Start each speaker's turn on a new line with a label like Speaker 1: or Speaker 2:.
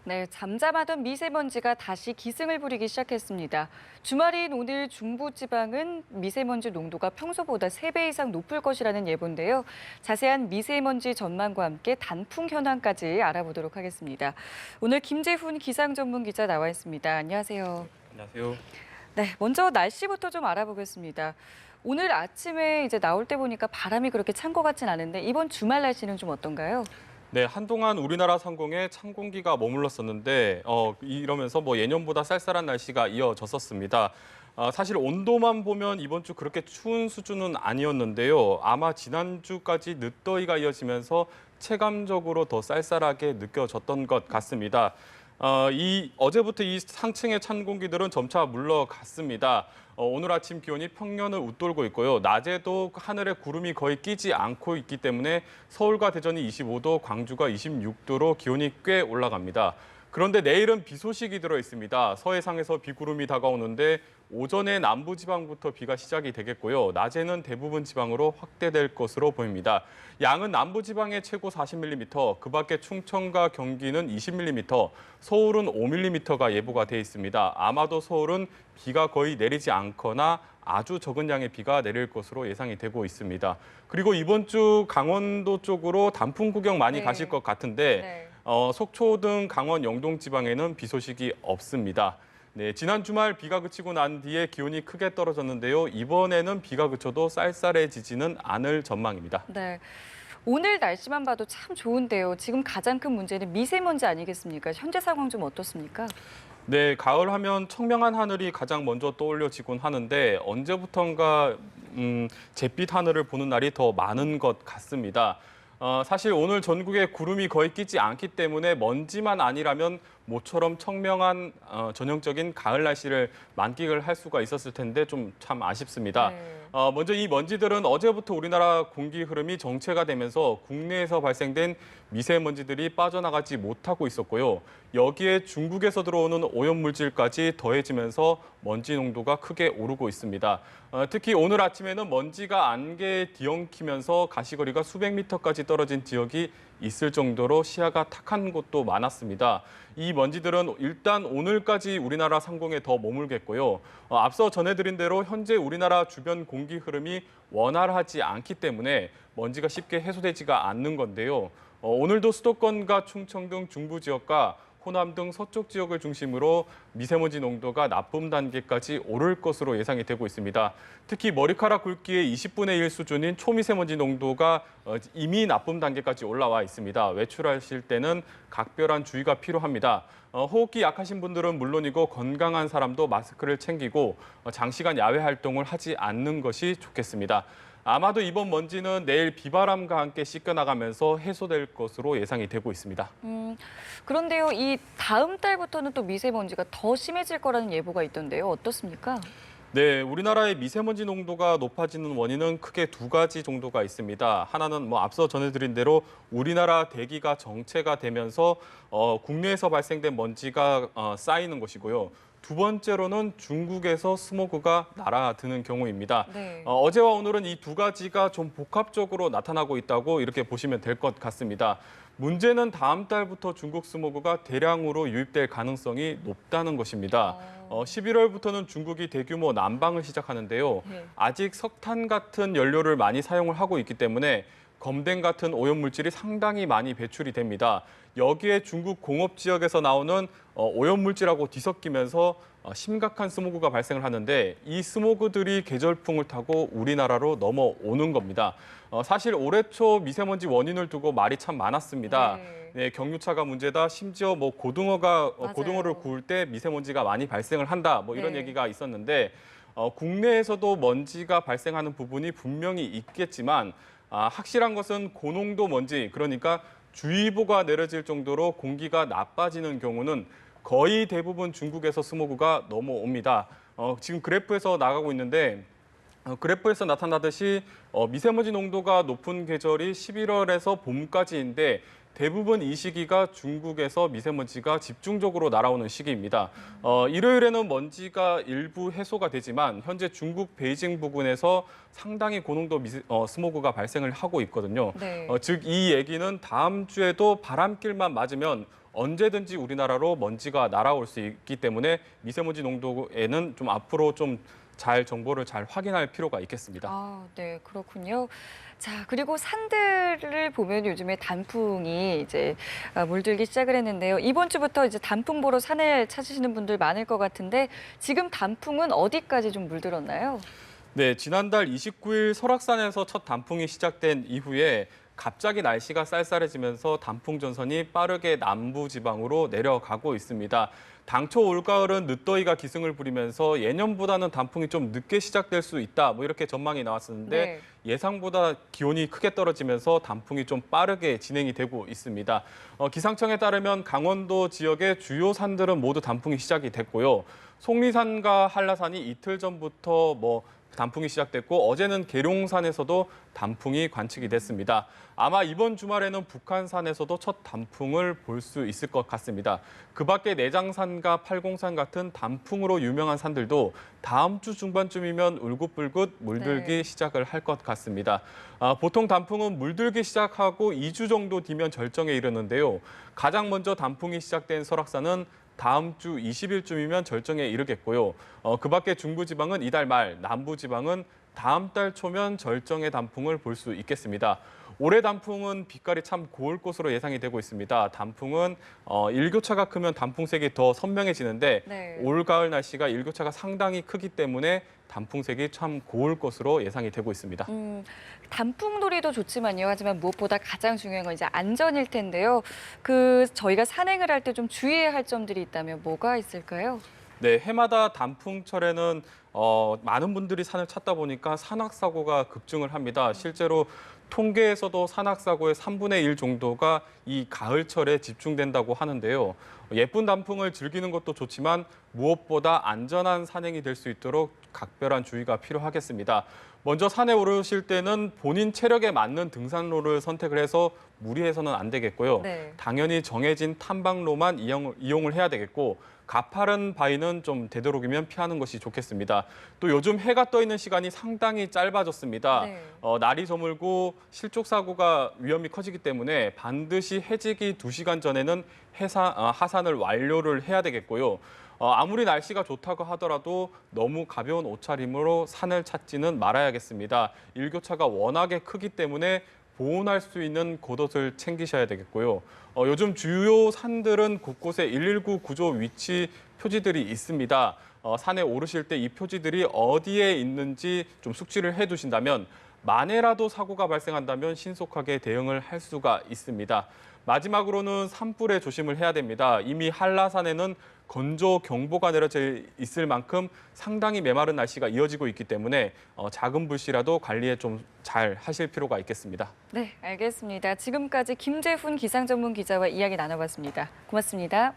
Speaker 1: 네, 잠잠하던 미세먼지가 다시 기승을 부리기 시작했습니다. 주말인 오늘 중부지방은 미세먼지 농도가 평소보다 3배 이상 높을 것이라는 예보인데요. 자세한 미세먼지 전망과 함께 단풍 현황까지 알아보도록 하겠습니다. 오늘 김재훈 기상전문기자 나와 있습니다. 안녕하세요.
Speaker 2: 안녕하세요.
Speaker 1: 네, 먼저 날씨부터 좀 알아보겠습니다. 오늘 아침에 이제 나올 때 보니까 바람이 그렇게 찬 것 같진 않은데 이번 주말 날씨는 좀 어떤가요?
Speaker 2: 네, 한동안 우리나라 상공에 찬 공기가 머물렀었는데 이러면서 예년보다 쌀쌀한 날씨가 이어졌었습니다. 사실 온도만 보면 이번 주 그렇게 추운 수준은 아니었는데요. 아마 지난주까지 늦더위가 이어지면서 체감적으로 더 쌀쌀하게 느껴졌던 것 같습니다. 어제부터 이 상층의 찬 공기들은 점차 물러갔습니다. 오늘 아침 기온이 평년을 웃돌고 있고요. 낮에도 하늘에 구름이 거의 끼지 않고 있기 때문에 서울과 대전이 25도, 광주가 26도로 기온이 꽤 올라갑니다. 그런데 내일은 비 소식이 들어 있습니다. 서해상에서 비구름이 다가오는데 오전에 남부지방부터 비가 시작이 되겠고요. 낮에는 대부분 지방으로 확대될 것으로 보입니다. 양은 남부지방에 최고 40mm, 그 밖에 충청과 경기는 20mm, 서울은 5mm가 예보가 돼 있습니다. 아마도 서울은 비가 거의 내리지 않거나 아주 적은 양의 비가 내릴 것으로 예상이 되고 있습니다. 그리고 이번 주 강원도 쪽으로 단풍 구경 많이 가실 것 같은데 속초 등 강원 영동 지방에는 비 소식이 없습니다. 네, 지난 주말 비가 그치고 난 뒤에 기온이 크게 떨어졌는데요. 이번에는 비가 그쳐도 쌀쌀해지지는 않을 전망입니다.
Speaker 1: 네. 오늘 날씨만 봐도 참 좋은데요. 지금 가장 큰 문제는 미세먼지 아니겠습니까? 현재 상황 좀 어떻습니까?
Speaker 2: 네, 가을 하면 청명한 하늘이 가장 먼저 떠올려지곤 하는데 언제부턴가 잿빛 하늘을 보는 날이 더 많은 것 같습니다. 사실 오늘 전국에 구름이 거의 끼지 않기 때문에 먼지만 아니라면 모처럼 청명한 전형적인 가을 날씨를 만끽을 할 수가 있었을 텐데 좀 참 아쉽습니다. 먼저 이 먼지들은 어제부터 우리나라 공기 흐름이 정체가 되면서 국내에서 발생된 미세먼지들이 빠져나가지 못하고 있었고요. 여기에 중국에서 들어오는 오염물질까지 더해지면서 먼지 농도가 크게 오르고 있습니다. 특히 오늘 아침에는 먼지가 안개에 뒤엉키면서 가시거리가 수백 미터까지 떨어진 지역이 있을 정도로 시야가 탁한 곳도 많았습니다. 이 먼지들은 일단 오늘까지 우리나라 상공에 더 머물겠고요. 앞서 전해드린 대로 현재 우리나라 주변 공기 흐름이 원활하지 않기 때문에 먼지가 쉽게 해소되지가 않는 건데요. 오늘도 수도권과 충청 등 중부 지역과 호남 등 서쪽 지역을 중심으로 미세먼지 농도가 나쁨 단계까지 오를 것으로 예상이 되고 있습니다. 특히 머리카락 굵기의 20분의 1 수준인 초미세먼지 농도가 이미 나쁨 단계까지 올라와 있습니다. 외출하실 때는 각별한 주의가 필요합니다. 호흡기 약하신 분들은 물론이고 건강한 사람도 마스크를 챙기고 장시간 야외 활동을 하지 않는 것이 좋겠습니다. 아마도 이번 먼지는 내일 비바람과 함께 씻겨나가면서 해소될 것으로 예상이 되고 있습니다.
Speaker 1: 그런데요, 이 다음 달부터는 또 미세먼지가 더 심해질 거라는 예보가 있던데요. 어떻습니까?
Speaker 2: 네, 우리나라의 미세먼지 농도가 높아지는 원인은 크게 두 가지 정도가 있습니다. 하나는 앞서 전해드린 대로 우리나라 대기가 정체가 되면서 국내에서 발생된 먼지가 쌓이는 것이고요. 두 번째로는 중국에서 스모그가 날아드는 경우입니다. 어제와 오늘은 이 두 가지가 좀 복합적으로 나타나고 있다고 이렇게 보시면 될 것 같습니다. 문제는 다음 달부터 중국 스모그가 대량으로 유입될 가능성이 높다는 것입니다. 11월부터는 중국이 대규모 난방을 시작하는데요. 아직 석탄 같은 연료를 많이 사용을 하고 있기 때문에 검댕 같은 오염물질이 상당히 많이 배출이 됩니다. 여기에 중국 공업 지역에서 나오는 오염물질하고 뒤섞이면서 심각한 스모그가 발생을 하는데 이 스모그들이 계절풍을 타고 우리나라로 넘어오는 겁니다. 사실 올해 초 미세먼지 원인을 두고 말이 참 많았습니다. 네, 경유차가 문제다. 심지어 고등어를 구울 때 미세먼지가 많이 발생을 한다. 이런 얘기가 있었는데 국내에서도 먼지가 발생하는 부분이 분명히 있겠지만 확실한 것은 고농도 먼지, 그러니까 주의보가 내려질 정도로 공기가 나빠지는 경우는 거의 대부분 중국에서 스모그가 넘어옵니다. 지금 그래프에서 나가고 있는데 그래프에서 나타나듯이 미세먼지 농도가 높은 계절이 11월에서 봄까지인데 대부분 이 시기가 중국에서 미세먼지가 집중적으로 날아오는 시기입니다. 일요일에는 먼지가 일부 해소가 되지만 현재 중국 베이징 부근에서 상당히 고농도 스모그가 발생을 하고 있거든요. 즉 이 얘기는 다음 주에도 바람길만 맞으면 언제든지 우리나라로 먼지가 날아올 수 있기 때문에 미세먼지 농도에는 좀 앞으로 좀 정보를 잘 확인할 필요가 있겠습니다.
Speaker 1: 아, 네, 그렇군요. 자, 그리고 산들을 보면 요즘에 단풍이 이제 물들기 시작을 했는데요. 이번 주부터 이제 단풍 보러 산을 찾으시는 분들 많을 것 같은데 지금 단풍은 어디까지 좀 물들었나요?
Speaker 2: 네, 지난달 29일 설악산에서 첫 단풍이 시작된 이후에 갑자기 날씨가 쌀쌀해지면서 단풍 전선이 빠르게 남부 지방으로 내려가고 있습니다. 당초 올가을은 늦더위가 기승을 부리면서 예년보다는 단풍이 좀 늦게 시작될 수 있다, 뭐 이렇게 전망이 나왔었는데
Speaker 1: 네.
Speaker 2: 예상보다 기온이 크게 떨어지면서 단풍이 좀 빠르게 진행이 되고 있습니다. 기상청에 따르면 강원도 지역의 주요 산들은 모두 단풍이 시작이 됐고요. 속리산과 한라산이 이틀 전부터 단풍이 시작됐고 어제는 계룡산에서도 단풍이 관측이 됐습니다. 아마 이번 주말에는 북한산에서도 첫 단풍을 볼 수 있을 것 같습니다. 그 밖에 내장산과 팔공산 같은 단풍으로 유명한 산들도 다음 주 중반쯤이면 울긋불긋 물들기
Speaker 1: 네.
Speaker 2: 시작을 할 것 같습니다. 보통 단풍은 물들기 시작하고 2주 정도 뒤면 절정에 이르는데요. 가장 먼저 단풍이 시작된 설악산은 다음 주 20일쯤이면 절정에 이르겠고요. 그 밖에 중부지방은 이달 말, 남부지방은 다음 달 초면 절정의 단풍을 볼 수 있겠습니다. 올해 단풍은 빛깔이 참 고울 것으로 예상이 되고 있습니다. 단풍은 일교차가 크면 단풍색이 더 선명해지는데
Speaker 1: 네.
Speaker 2: 올가을 날씨가 일교차가 상당히 크기 때문에 단풍색이 참 고울 것으로 예상이 되고 있습니다.
Speaker 1: 단풍놀이도 좋지만요. 하지만 무엇보다 가장 중요한 건 이제 안전일 텐데요. 저희가 산행을 할 때 좀 주의해야 할 점들이 있다면 뭐가 있을까요?
Speaker 2: 네, 해마다 단풍철에는 많은 분들이 산을 찾다 보니까 산악사고가 급증을 합니다. 실제로 통계에서도 산악사고의 3분의 1 정도가 이 가을철에 집중된다고 하는데요. 예쁜 단풍을 즐기는 것도 좋지만 무엇보다 안전한 산행이 될 수 있도록 각별한 주의가 필요하겠습니다. 먼저 산에 오르실 때는 본인 체력에 맞는 등산로를 선택을 해서 무리해서는 안 되겠고요.
Speaker 1: 네.
Speaker 2: 당연히 정해진 탐방로만 이용을 해야 되겠고 가파른 바위는 좀 되도록이면 피하는 것이 좋겠습니다. 또 요즘 해가 떠 있는 시간이 상당히 짧아졌습니다.
Speaker 1: 네.
Speaker 2: 날이 저물고 실족 사고가 위험이 커지기 때문에 반드시 해지기 2시간 전에는 하산을 완료를 해야 되겠고요. 아무리 날씨가 좋다고 하더라도 너무 가벼운 옷차림으로 산을 찾지는 말아야겠습니다. 일교차가 워낙에 크기 때문에 보온할 수 있는 겉옷을 챙기셔야 되겠고요. 요즘 주요 산들은 곳곳에 119 구조 위치 표지들이 있습니다. 산에 오르실 때 이 표지들이 어디에 있는지 좀 숙지를 해두신다면 만에라도 사고가 발생한다면 신속하게 대응을 할 수가 있습니다. 마지막으로는 산불에 조심을 해야 됩니다. 이미 한라산에는 건조 경보가 내려져 있을 만큼 상당히 메마른 날씨가 이어지고 있기 때문에 작은 불씨라도 관리에 좀 잘 하실 필요가 있겠습니다.
Speaker 1: 네, 알겠습니다. 지금까지 김재훈 기상전문 기자와 이야기 나눠봤습니다. 고맙습니다.